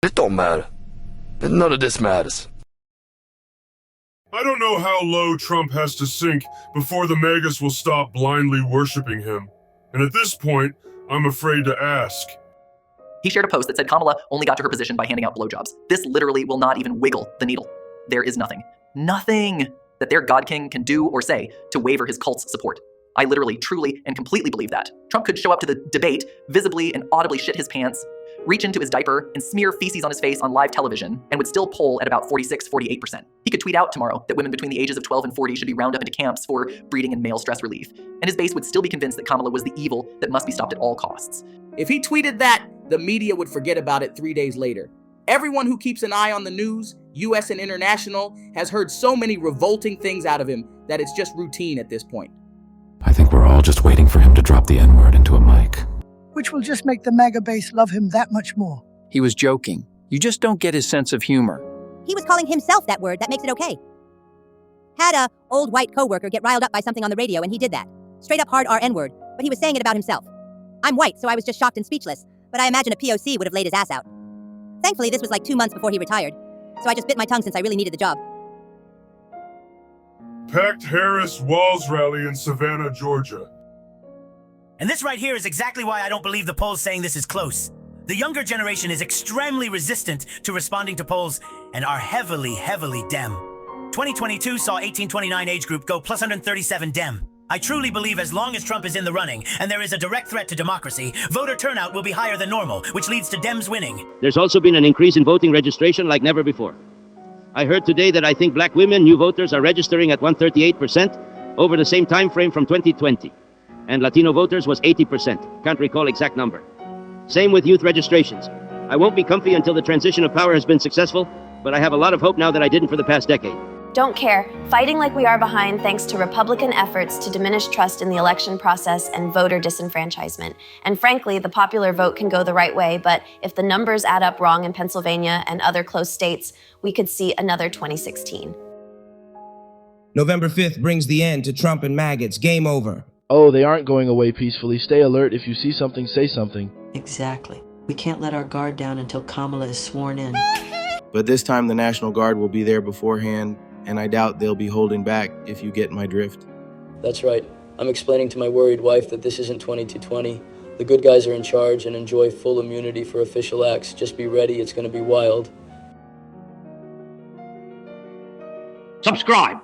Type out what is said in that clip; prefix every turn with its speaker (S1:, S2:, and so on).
S1: It don't matter. None of this matters.
S2: I don't know how low Trump has to sink before the MAGAs will stop blindly worshiping him. And at this point, I'm afraid to ask.
S3: He shared a post that said Kamala only got to her position by handing out blowjobs. This literally will not even wiggle the needle. There is nothing that their God King can do or say to waver his cult's support. I literally, truly, and completely believe that. Trump could show up to the debate, visibly and audibly shit his pants, reach into his diaper, and smear feces on his face on live television, and would still poll at about 46-48%. He could tweet out tomorrow that women between the ages of 12 and 40 should be rounded up into camps for breeding and male stress relief. And his base would still be convinced that Kamala was the evil that must be stopped at all costs.
S4: If he tweeted that, the media would forget about it 3 days later. Everyone who keeps an eye on the news, US and international, has heard so many revolting things out of him that it's just routine at this point.
S5: I think we're all just waiting for him to drop the N-word into a mic.
S6: Which will just make the MAGA base love him that much more.
S7: He was joking. You just don't get his sense of humor.
S8: He was calling himself that word. That makes it okay. Had a old white coworker get riled up by something on the radio, and he did that. Straight up hard R-N word, but he was saying it about himself. I'm white, so I was just shocked and speechless, but I imagine a POC would have laid his ass out. Thankfully, this was like 2 months before he retired, so I just bit my tongue since I really needed the job.
S2: Packed Harris Walls rally in Savannah, Georgia.
S9: And this right here is exactly why I don't believe the polls saying this is close. The younger generation is extremely resistant to responding to polls and are heavily Dem. 2022 saw 18-29 age group go plus 137 Dem. I truly believe as long as Trump is in the running and there is a direct threat to democracy, voter turnout will be higher than normal, which leads to Dems winning.
S10: There's also been an increase in voting registration like never before. I heard today that I think black women, new voters, are registering at 138% over the same time frame from 2020. And Latino voters was 80%. Can't recall exact number. Same with youth registrations. I won't be comfy until the transition of power has been successful, but I have a lot of hope now that I didn't for the past decade.
S11: Don't care. Fighting like we are behind thanks to Republican efforts to diminish trust in the election process and voter disenfranchisement. And frankly, the popular vote can go the right way, but if the numbers add up wrong in Pennsylvania and other close states, we could see another 2016.
S12: November 5th brings the end to Trump and maggots. Game over.
S13: Oh, they aren't going away peacefully. Stay alert. If you see something, say something.
S14: Exactly. We can't let our guard down until Kamala is sworn in.
S15: But this time the National Guard will be there beforehand, and I doubt they'll be holding back, if you get my drift.
S16: That's right. I'm explaining to my worried wife that this isn't 2020. The good guys are in charge and enjoy full immunity for official acts. Just be ready, it's going to be wild.
S17: Subscribe.